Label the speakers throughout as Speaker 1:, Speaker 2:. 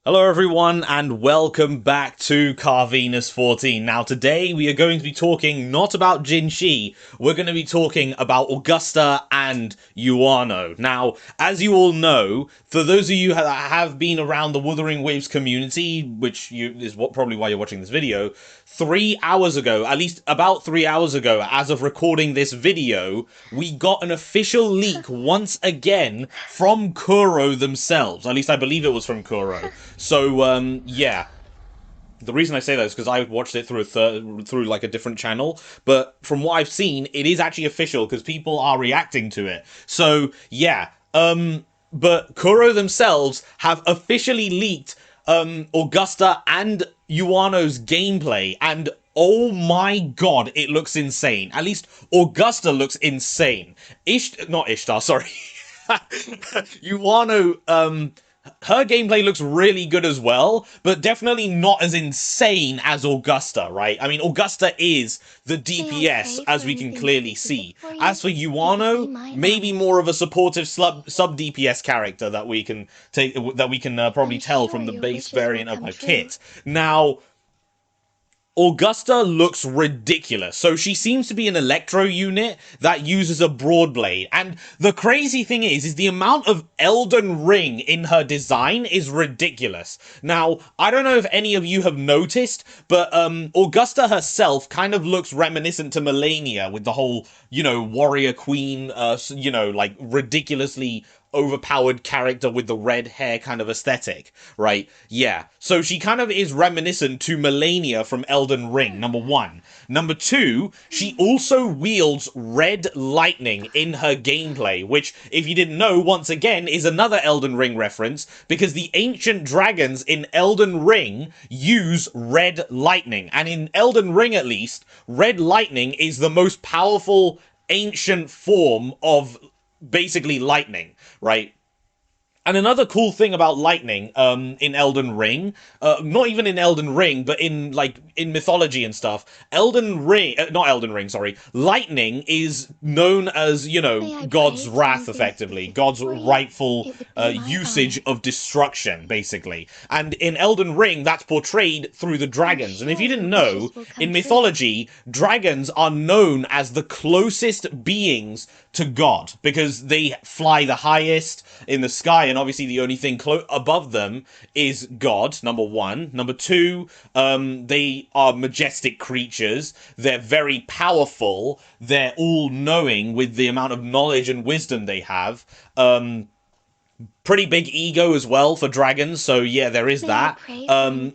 Speaker 1: Hello everyone and welcome back to Carvenus 14. Now today we are going to be talking not about Jinhsi, we're going to be talking about Augusta and Yuano. Now, as you all know, for those of you that have been around the Wuthering Waves community, is probably why you're watching this video, 3 hours ago, at least about 3 hours ago, as of recording this video, we got an official leak once again from Kuro themselves. At least I believe it was from Kuro. So, yeah. The reason I say that is because I watched it through like a different channel, but from what I've seen, it is actually official because people are reacting to it. So, yeah. But Kuro themselves have officially leaked Augusta and Yuano's gameplay, and oh my god, it looks insane. At least Augusta looks insane. Not Ishtar, sorry. Yuano, her gameplay looks really good as well, but definitely not as insane as Augusta, right? I mean, Augusta is the DPS, as we can clearly see. As for Yuano, maybe more of a supportive sub DPS character that we can probably tell from the base variant of her kit. Now, Augusta looks ridiculous. So she seems to be an electro unit that uses a broad blade. And the crazy thing is the amount of Elden Ring in her design is ridiculous. Now, I don't know if any of you have noticed, but Augusta herself kind of looks reminiscent to Melania with the whole, warrior queen, like ridiculously overpowered character with the red hair kind of aesthetic, right? Yeah. So she kind of is reminiscent to Melania from Elden Ring, number one. Number two, she also wields red lightning in her gameplay, which, if you didn't know, once again, is another Elden Ring reference, because the ancient dragons in Elden Ring use red lightning. And in Elden Ring, at least, red lightning is the most powerful ancient form of basically lightning, right? And another cool thing about lightning, in Elden Ring, not even in Elden Ring, but in mythology and stuff, not Elden Ring, sorry, lightning is known as, God's wrath, effectively, God's rightful usage of destruction, basically. And in Elden Ring, that's portrayed through the dragons. And if you didn't know, in mythology, dragons are known as the closest beings to God because they fly the highest in the sky, and obviously the only thing above them is God, number one. Number two, they are majestic creatures. They're very powerful. They're all-knowing with the amount of knowledge and wisdom they have. Pretty big ego as well for dragons, so yeah, there is that.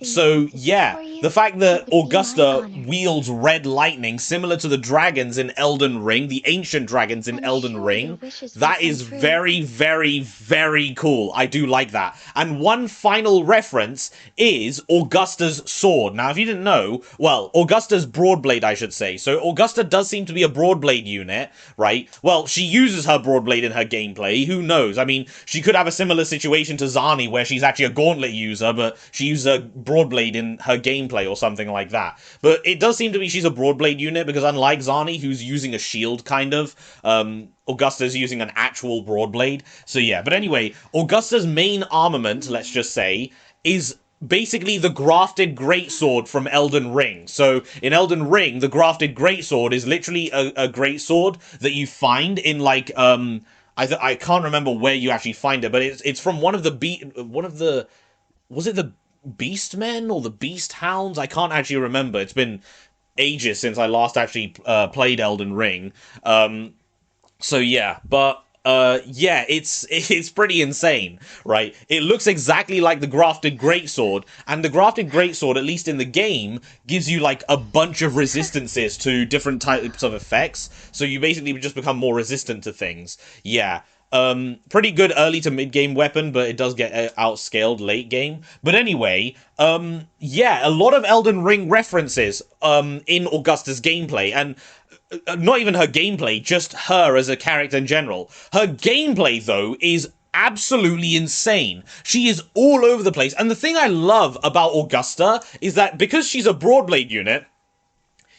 Speaker 1: So yeah, the fact that Augusta wields red lightning similar to the dragons in Elden Ring, the ancient dragons in Elden Ring, that is very, very, very cool. I do like that. And one final reference is Augusta's sword. Now, if you didn't know, well, Augusta's broadblade, I should say. So Augusta does seem to be a broadblade unit, right? Well, she uses her broadblade in her gameplay. Who knows? I mean, she could have a similar situation to Zani where she's actually a gauntlet user, but she uses a broadblade in her gameplay or something like that. But it does seem to be she's a broadblade unit because unlike Zani, who's using a shield kind of, Augusta's using an actual broadblade. So yeah, but anyway, Augusta's main armament, let's just say, is basically the grafted greatsword from Elden Ring. So in Elden Ring, the grafted greatsword is literally a greatsword that you find in I can't remember where you actually find it, but it's from was it the Beastmen or the Beast Hounds? I can't actually remember. It's been ages since I last actually played Elden Ring. So yeah, but yeah, it's pretty insane, right? It looks exactly like the grafted greatsword, and the grafted greatsword, at least in the game, gives you like a bunch of resistances to different types of effects. So you basically just become more resistant to things. Yeah. Pretty good early to mid game weapon, but it does get outscaled late game. But anyway, yeah, a lot of Elden Ring references in Augusta's gameplay, and not even her gameplay, just her as a character in general. Her gameplay, though, is absolutely insane. She is all over the place. And the thing I love about Augusta is that because she's a Broadblade unit,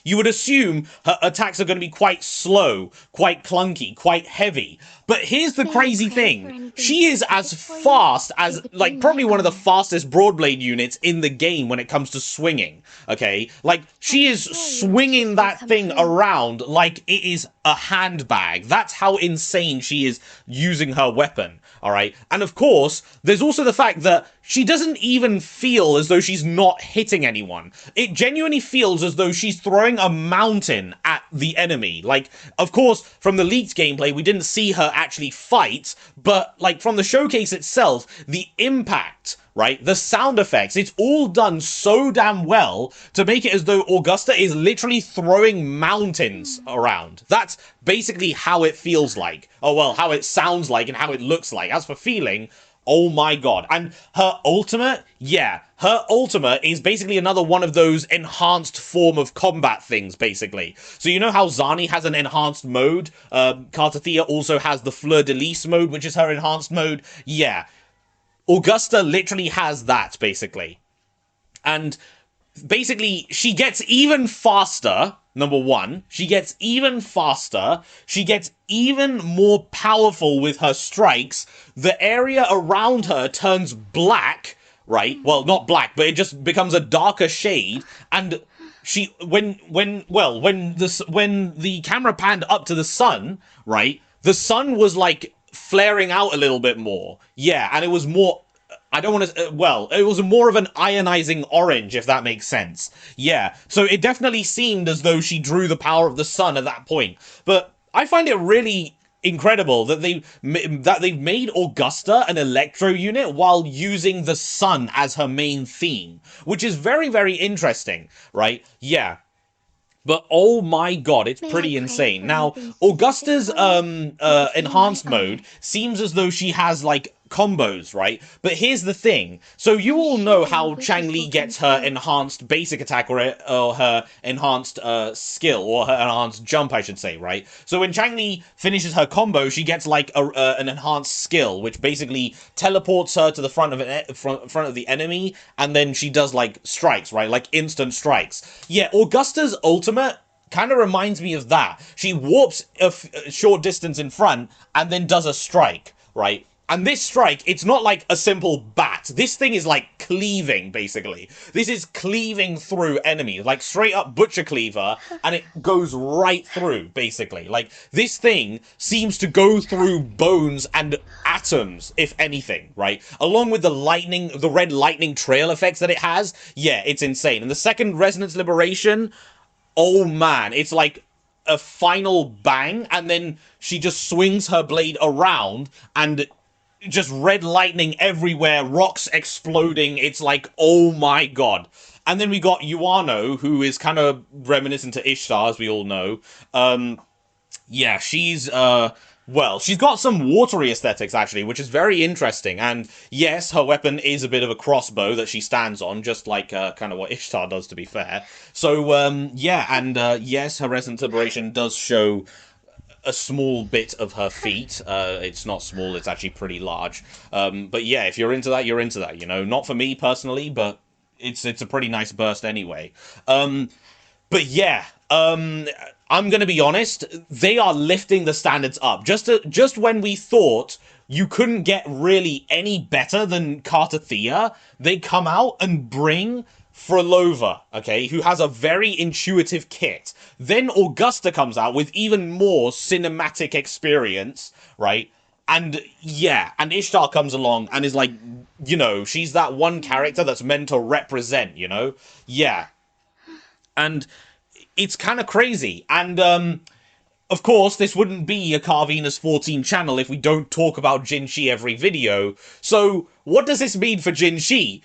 Speaker 1: you would assume her attacks are going to be quite slow, quite clunky, quite heavy. But here's the crazy thing. She is as fast as, like, probably one of the fastest Broadblade units in the game when it comes to swinging, okay? Like, she is swinging that thing around like it is a handbag. That's how insane she is using her weapon, alright? And of course, there's also the fact that she doesn't even feel as though she's not hitting anyone. It genuinely feels as though she's throwing a mountain at the enemy. Like, of course, from the leaked gameplay, we didn't see her actually fight, but, like, from the showcase itself, the impact, right, the sound effects, it's all done so damn well to make it as though Augusta is literally throwing mountains around. That's basically how it feels like. Oh, well, how it sounds like and how it looks like. As for feeling, oh my god. And her ultimate, yeah, her ultimate is basically another one of those enhanced form of combat things, basically. So you know how Zani has an enhanced mode? Kartathea also has the Fleur-de-Lis mode, which is her enhanced mode. Yeah, Augusta literally has that, basically. And basically, she gets even faster, number one. She gets even faster. She gets even more powerful with her strikes. The area around her turns black, right? Well, not black, but it just becomes a darker shade. And she, when the camera panned up to the sun, right? The sun was like flaring out a little bit more. Yeah, and it was more, I don't want to, well, it was more of an ionizing orange, if that makes sense. Yeah, so it definitely seemed as though she drew the power of the sun at that point. But I find it really incredible that they've made Augusta an electro unit while using the sun as her main theme, which is very, very interesting, right? Yeah. But oh my god, it's pretty insane. Now, Augusta's enhanced mode seems as though she has, like, combos, right? But here's the thing. So you all know how Chang-Li gets her enhanced basic attack or her enhanced skill, or her enhanced jump, I should say, right? So when Chang-Li finishes her combo, she gets, like, an enhanced skill, which basically teleports her to the front of the enemy, and then she does, like, strikes, right? Like, instant strikes. Yeah, Augusta's ultimate kind of reminds me of that. She warps a short distance in front, and then does a strike, right? And this strike, it's not like a simple bat. This thing is like cleaving, basically. This is cleaving through enemies, like straight up butcher cleaver, and it goes right through, basically. Like, this thing seems to go through bones and atoms, if anything, right? Along with the red lightning trail effects that it has, yeah, it's insane. And the second Resonance Liberation, oh man, it's like a final bang, and then she just swings her blade around, and just red lightning everywhere, rocks exploding. It's like, oh my god. And then we got Yuano, who is kind of reminiscent to Ishtar, as we all know. Yeah, she's, well, she's got some watery aesthetics, actually, which is very interesting. And yes, her weapon is a bit of a crossbow that she stands on, just like kind of what Ishtar does, to be fair. So, yeah, and yes, her Resonance Liberation does show a small bit of her feet. It's not small, it's actually pretty large. But yeah, if you're into that, you're into that, you know. Not for me personally, but it's a pretty nice burst anyway. But yeah, I'm gonna be honest, they are lifting the standards up. Just when we thought you couldn't get really any better than Kartathea, they come out and bring Frolova, okay, who has a very intuitive kit. Then Augusta comes out with even more cinematic experience, right? And yeah, and Ishtar comes along and is like, you know, she's that one character that's meant to represent, you know? Yeah. And it's kind of crazy. And, of course, this wouldn't be a Carvenus 14 channel if we don't talk about Jinhsi every video. So, what does this mean for Jinhsi?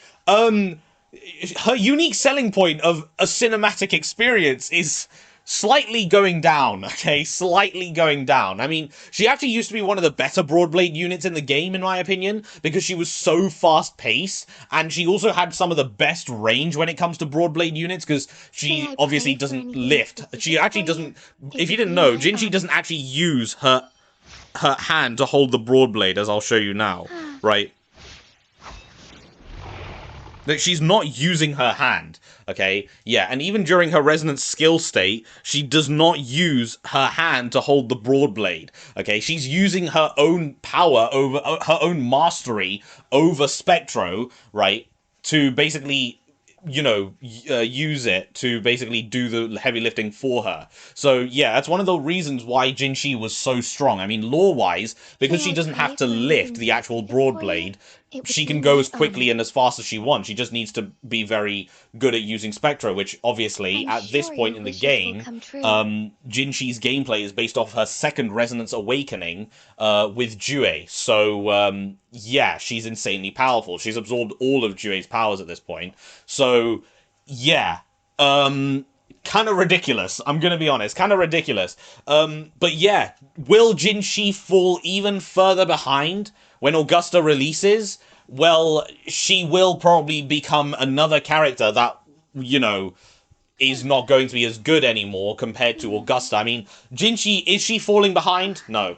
Speaker 1: Her unique selling point of a cinematic experience is slightly going down, okay? Slightly going down. I mean, she actually used to be one of the better Broadblade units in the game, in my opinion, because she was so fast-paced, and she also had some of the best range when it comes to Broadblade units, because she obviously doesn't lift. She actually doesn't, if you didn't know, Jinhsi doesn't actually use her hand to hold the Broadblade, as I'll show you now, right? that she's not using her hand, okay? Yeah, and even during her resonance skill state, she does not use her hand to hold the broad blade, okay? She's using her own power over her own mastery over Spectro, right? To basically, use it to basically do the heavy lifting for her. So yeah, that's one of the reasons why Jinhsi was so strong. I mean, lore-wise, because she doesn't have to lift the actual broad blade, she can go as quickly and as fast as she wants. She just needs to be very good at using Spectro, which obviously, at this point in the game, Jinxi's gameplay is based off her second Resonance Awakening with Jue. So, yeah, she's insanely powerful. She's absorbed all of Jue's powers at this point. So, yeah, kind of ridiculous. I'm gonna be honest, kind of ridiculous. But yeah, will Jinxi fall even further behind when Augusta releases? Well, she will probably become another character that, is not going to be as good anymore compared to Augusta. I mean, Jinxi, is she falling behind? No.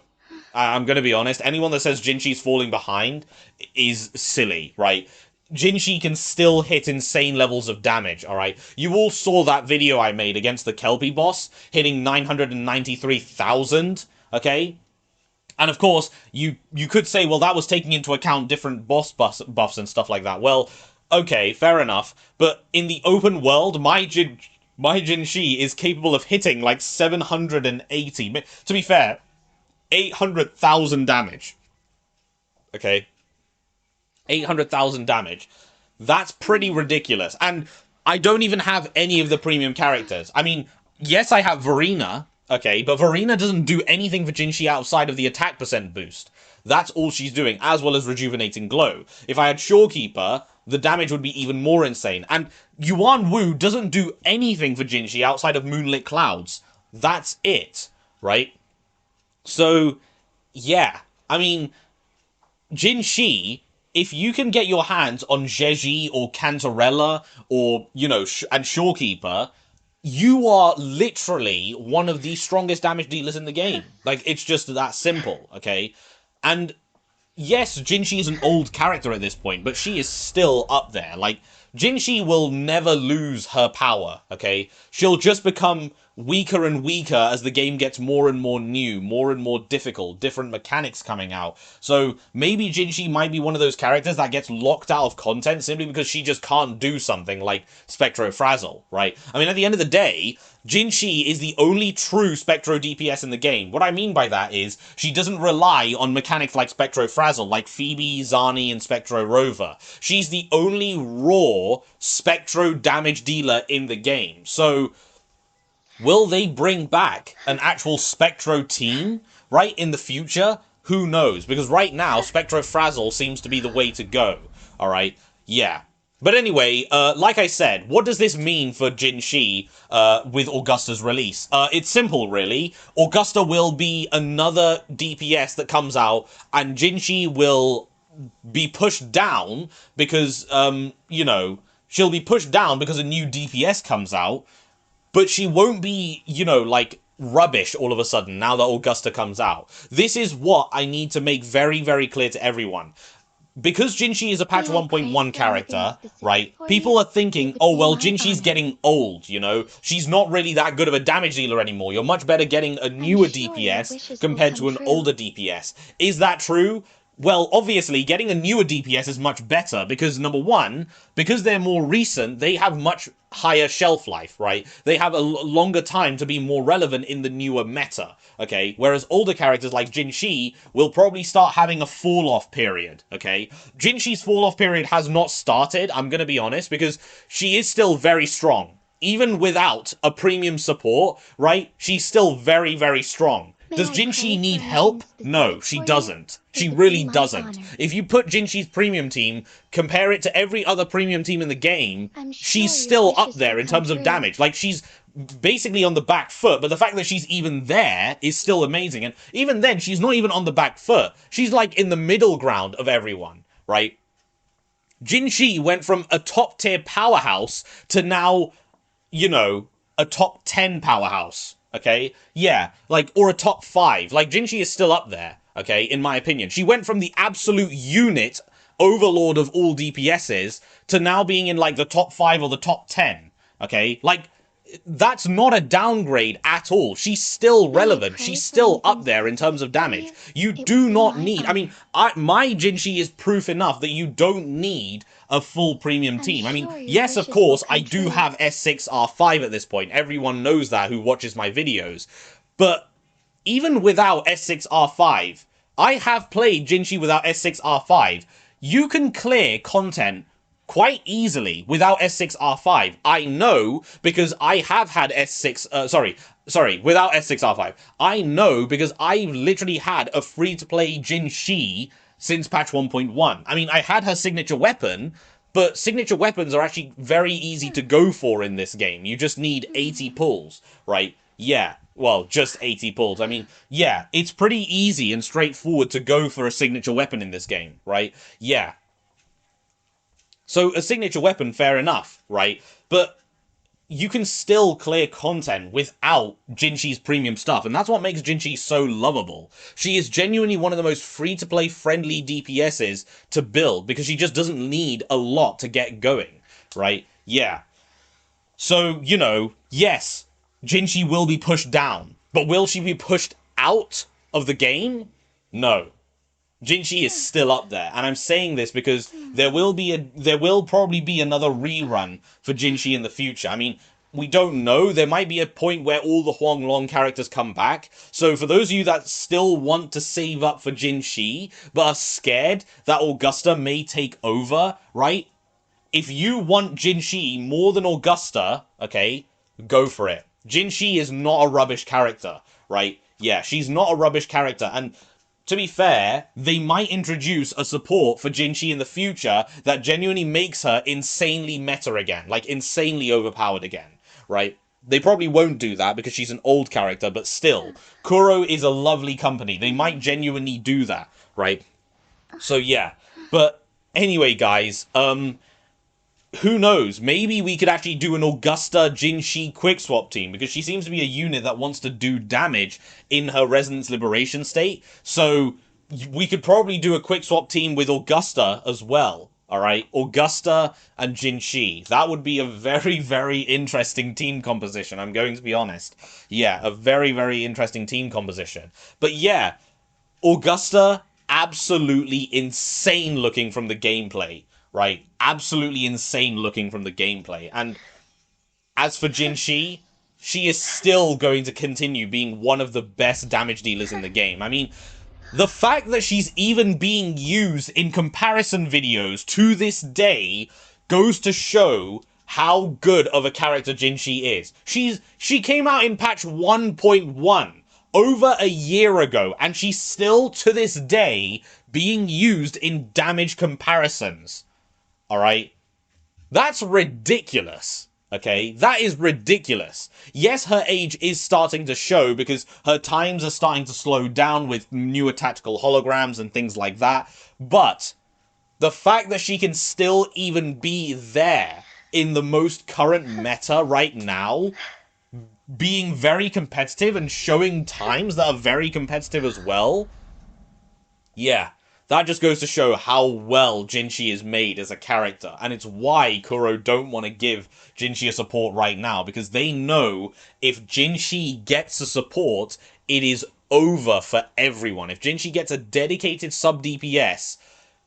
Speaker 1: I'm going to be honest. Anyone that says Jinxi's falling behind is silly, right? Jinxi can still hit insane levels of damage, alright? You all saw that video I made against the Kelpie boss, hitting 993,000, okay? And of course, you could say, well, that was taking into account different boss buffs and stuff like that. Well, okay, fair enough. But in the open world, my Jinxi is capable of hitting like 780. To be fair, 800,000 damage. Okay? 800,000 damage. That's pretty ridiculous. And I don't even have any of the premium characters. I mean, yes, I have Verena, okay, but Verena doesn't do anything for Jinxi outside of the attack percent boost. That's all she's doing, as well as Rejuvenating Glow. If I had Shorekeeper, the damage would be even more insane. And Yuan Wu doesn't do anything for Jinxi outside of Moonlit Clouds. That's it, right? So, yeah. I mean, Jinxi, if you can get your hands on Jeji or Cantarella or, and Shorekeeper, you are literally one of the strongest damage dealers in the game. Like, it's just that simple, okay? And yes, Jinxi is an old character at this point, but she is still up there. Like, Jinxi will never lose her power, okay? She'll just become weaker and weaker as the game gets more and more new, more and more difficult, different mechanics coming out. So maybe Jinxi might be one of those characters that gets locked out of content simply because she just can't do something like Spectro Frazzle, right? I mean, at the end of the day, Jinxi is the only true Spectro DPS in the game. What I mean by that is, she doesn't rely on mechanics like Spectro Frazzle, like Phoebe, Zani, and Spectro Rover. She's the only raw Spectro damage dealer in the game. So, will they bring back an actual Spectro team, right, in the future? Who knows? Because right now, Spectro Frazzle seems to be the way to go, alright? Yeah. But anyway, like I said, what does this mean for Jinxi with Augusta's release? It's simple, really. Augusta will be another DPS that comes out, and Jinxi will be pushed down because, she'll be pushed down because a new DPS comes out, but she won't be, like, rubbish all of a sudden now that Augusta comes out. This is what I need to make very, very clear to everyone. Because Jinxi is a patch 1.1 character, right, people are thinking, oh, well, Jinxi's getting old, She's not really that good of a damage dealer anymore. You're much better getting a newer DPS compared to an older DPS. Is that true? Well, obviously, getting a newer DPS is much better because, number one, because they're more recent, they have much higher shelf life, right? They have a longer time to be more relevant in the newer meta, okay? Whereas older characters like Jinxi will probably start having a fall-off period, okay? Jinxi's fall-off period has not started, I'm gonna be honest, because she is still very strong. Even without a premium support, right? She's still very, very strong. Does Jinxi need help? No, she doesn't. She really doesn't. If you put Jinxi's premium team, compare it to every other premium team in the game, she's still up there in terms of damage. Like, she's basically on the back foot, but the fact that she's even there is still amazing. And even then, she's not even on the back foot. She's like in the middle ground of everyone, right? Jinxi went from a top tier powerhouse to now, a top 10 powerhouse. Okay? Yeah, like, or a top 5. Like, Jinxi is still up there, okay, in my opinion. She went from the absolute unit overlord of all DPSs to now being in like the top 5 or the top 10. Okay? Like, that's not a downgrade at all. She's still relevant. She's still up there in terms of damage. You do not need... I mean, my Jinhsi is proof enough that you don't need a full premium team. I mean, yes, of course, I do have S6R5 at this point. Everyone knows that who watches my videos. But even without S6R5, I have played Jinhsi without S6R5. You can clear content quite easily without S6R5. I know because I have had without S6R5. I know because I've literally had a free-to-play Jinhsi since patch 1.1. I mean, I had her signature weapon, but signature weapons are actually very easy to go for in this game. You just need 80 pulls, right? Yeah, well, just 80 pulls. I mean, yeah, it's pretty easy and straightforward to go for a signature weapon in this game, right? Yeah. So a signature weapon, fair enough, right? But you can still clear content without Jinhsi's premium stuff, and that's what makes Jinhsi so lovable. She is genuinely one of the most free-to-play friendly DPSs to build, because she just doesn't need a lot to get going, right? Yeah. So, you know, yes, Jinhsi will be pushed down, but will she be pushed out of the game? No. Jinhsi is still up there, and I'm saying this because there will probably be another rerun for Jinhsi in the future. I mean, we don't know. There might be a point where all the Huanglong characters come back. So for those of you that still want to save up for Jinhsi, but are scared that Augusta may take over, right? If you want Jinhsi more than Augusta, okay, go for it. Jinhsi is not a rubbish character, right? Yeah, she's not a rubbish character, and to be fair, they might introduce a support for Jinhsi in the future that genuinely makes her insanely meta again, like insanely overpowered again, right? They probably won't do that because she's an old character, but still, Kuro is a lovely company. They might genuinely do that, right? So yeah, but anyway, guys, who knows? Maybe we could actually do an Augusta Jinhsi quick swap team, because she seems to be a unit that wants to do damage in her Resonance Liberation state. So we could probably do a quick swap team with Augusta as well. Alright? Augusta and Jinhsi. That would be a very, very interesting team composition, I'm going to be honest. Yeah, a very, very interesting team composition. But yeah, Augusta, absolutely insane looking from the gameplay. Right? Absolutely insane looking from the gameplay. And as for Jinhsi, she is still going to continue being one of the best damage dealers in the game. I mean, the fact that she's even being used in comparison videos to this day goes to show how good of a character Jinhsi is. She came out in patch 1.1 over a year ago, and she's still, to this day, being used in damage comparisons. Alright? That's ridiculous. Okay? That is ridiculous. Yes, her age is starting to show because her times are starting to slow down with newer tactical holograms and things like that. But the fact that she can still even be there in the most current meta right now, being very competitive and showing times that are very competitive as well, yeah. That just goes to show how well Jinhsi is made as a character, and it's why Kuro don't want to give Jinhsi a support right now, because they know if Jinhsi gets a support, it is over for everyone. If Jinhsi gets a dedicated sub-DPS,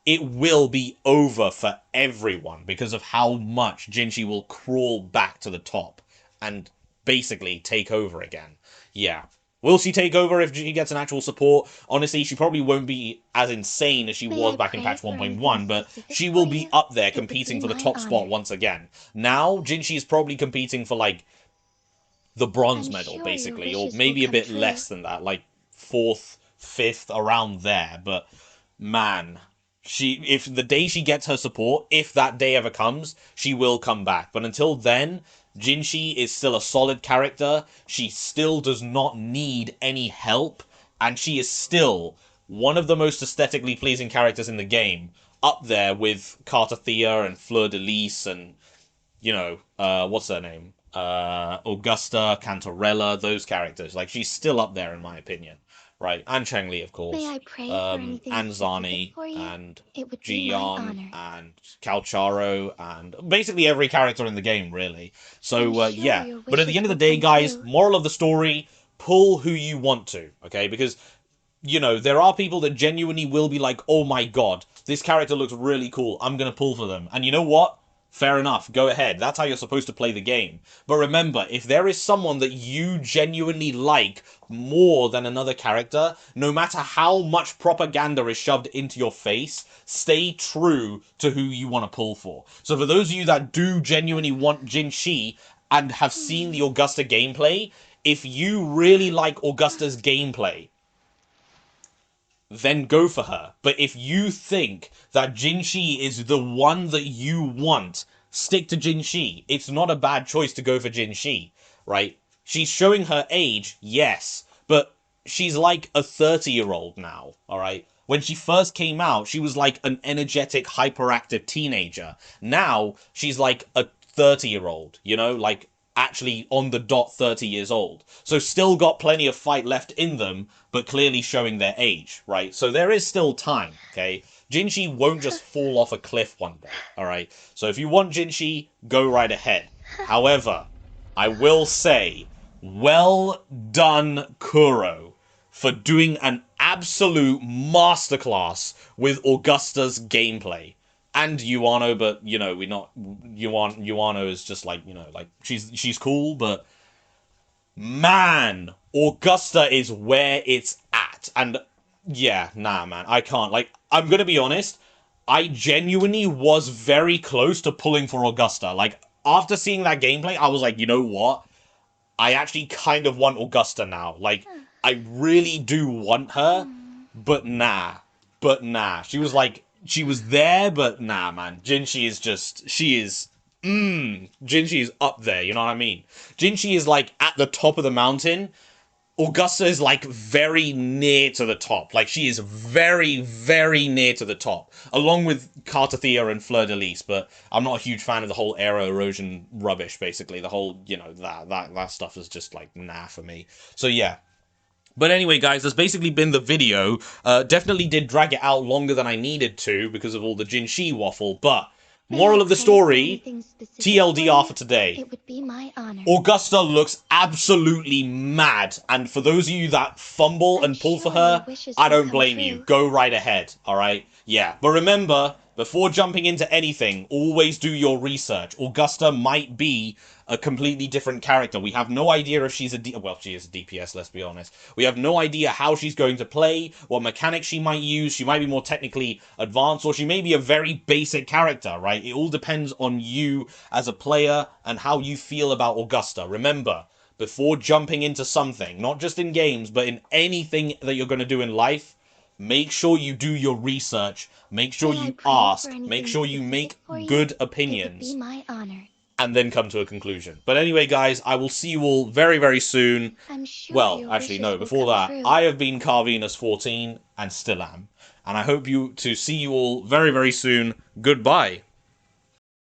Speaker 1: it will be over for everyone, because of how much Jinhsi will crawl back to the top, and basically take over again. Yeah. Will she take over if she gets an actual support? Honestly, she probably won't be as insane as she was back in patch 1.1, but she will be up there competing for the top spot once again. Now, Jinhsi is probably competing for, like, the bronze medal, basically, or maybe a bit less than that, like 4th, 5th, around there, but man, if the day she gets her support, if that day ever comes, she will come back. But until then, Jinhsi is still a solid character, she still does not need any help, and she is still one of the most aesthetically pleasing characters in the game, up there with Cartathea and Fleur de Lis and, you know, what's her name? Augusta, Cantarella, those characters. Like, she's still up there in my opinion. right? And Cheng-Li, of
Speaker 2: May
Speaker 1: course.
Speaker 2: I pray for anything
Speaker 1: And
Speaker 2: specific
Speaker 1: Zani,
Speaker 2: for you?
Speaker 1: and
Speaker 2: It would be my
Speaker 1: Ji-Yeon,
Speaker 2: honor.
Speaker 1: and Calcharo, and basically every character in the game, really.
Speaker 2: I'm
Speaker 1: So,
Speaker 2: sure
Speaker 1: yeah.
Speaker 2: your
Speaker 1: But at the
Speaker 2: wishes
Speaker 1: end of the
Speaker 2: will
Speaker 1: day,
Speaker 2: come
Speaker 1: guys,
Speaker 2: true.
Speaker 1: moral of the story, pull who you want to, okay? Because you know, there are people that genuinely will be like, oh my god, this character looks really cool, I'm gonna pull for them. And you know what? Fair enough, go ahead. That's how you're supposed to play the game. But remember, if there is someone that you genuinely like more than another character, no matter how much propaganda is shoved into your face, stay true to who you want to pull for. So for those of you that do genuinely want Jinhsi and have seen the Augusta gameplay, if you really like Augusta's gameplay, then go for her. But if you think that Jinhsi is the one that you want, stick to Jinhsi. It's not a bad choice to go for Jinhsi, right? She's showing her age, yes, but she's like a 30-year-old now, all right? When she first came out, she was like an energetic, hyperactive teenager. Now, she's like a 30-year-old, you know, like actually on the dot 30 years old. So still got plenty of fight left in them, but clearly showing their age, right? So there is still time, okay? Jinhsi won't just fall off a cliff one day, alright? So if you want Jinhsi, go right ahead. However, I will say, well done, Kuro, for doing an absolute masterclass with Augusta's gameplay. And Yuano, but you know, we're not Yuano is just like, you know, like she's cool, but man, Augusta is where it's at. And yeah, nah man, I can't. Like, I'm gonna be honest, I genuinely was very close to pulling for Augusta. Like, after seeing that gameplay, I was like, you know what? I actually kind of want Augusta now. Like, I really do want her, but nah. But nah. She was like, she was there, but nah, man. Jinhsi is just, she is, Jinhsi is up there, you know what I mean? Jinhsi is like at the top of the mountain. Augusta is like very near to the top. Like she is very, very near to the top, along with Cartathea and Fleur de Lis. But I'm not a huge fan of the whole aero erosion rubbish. Basically, the whole that stuff is just like nah for me. So yeah. But anyway, guys, that's basically been the video. Definitely did drag it out longer than I needed to because of all the Jinhsi waffle. But
Speaker 2: May I
Speaker 1: moral of the
Speaker 2: pray for
Speaker 1: story:
Speaker 2: anything specific for
Speaker 1: TLDR
Speaker 2: you?
Speaker 1: for today.
Speaker 2: It would be my honor.
Speaker 1: Augusta looks absolutely mad, and for those of you that fumble
Speaker 2: I'm
Speaker 1: and pull for
Speaker 2: sure your
Speaker 1: her,
Speaker 2: wishes
Speaker 1: I
Speaker 2: will
Speaker 1: don't
Speaker 2: come
Speaker 1: blame you.
Speaker 2: true.
Speaker 1: Go right ahead, alright? Yeah, but remember, before jumping into anything, always do your research. Augusta might be a completely different character. We have no idea if she's well, she is a DPS, let's be honest. We have no idea how she's going to play, what mechanics she might use. She might be more technically advanced, or she may be a very basic character, right? It all depends on you as a player and how you feel about Augusta. Remember, before jumping into something, not just in games, but in anything that you're going to do in life, make sure you do your research, make sure
Speaker 2: May I
Speaker 1: you
Speaker 2: pray for
Speaker 1: ask, make
Speaker 2: anything
Speaker 1: sure you
Speaker 2: specific
Speaker 1: make
Speaker 2: for you?
Speaker 1: good
Speaker 2: It would be
Speaker 1: opinions,
Speaker 2: my honor.
Speaker 1: and then come to a conclusion. But anyway, guys, I will see you all very, very soon.
Speaker 2: I'm sure
Speaker 1: Well,
Speaker 2: your
Speaker 1: actually,
Speaker 2: wishes
Speaker 1: no,
Speaker 2: will
Speaker 1: before
Speaker 2: come
Speaker 1: that,
Speaker 2: true.
Speaker 1: I have been Carvenus14 and still am. And I hope to see you all very, very soon. Goodbye.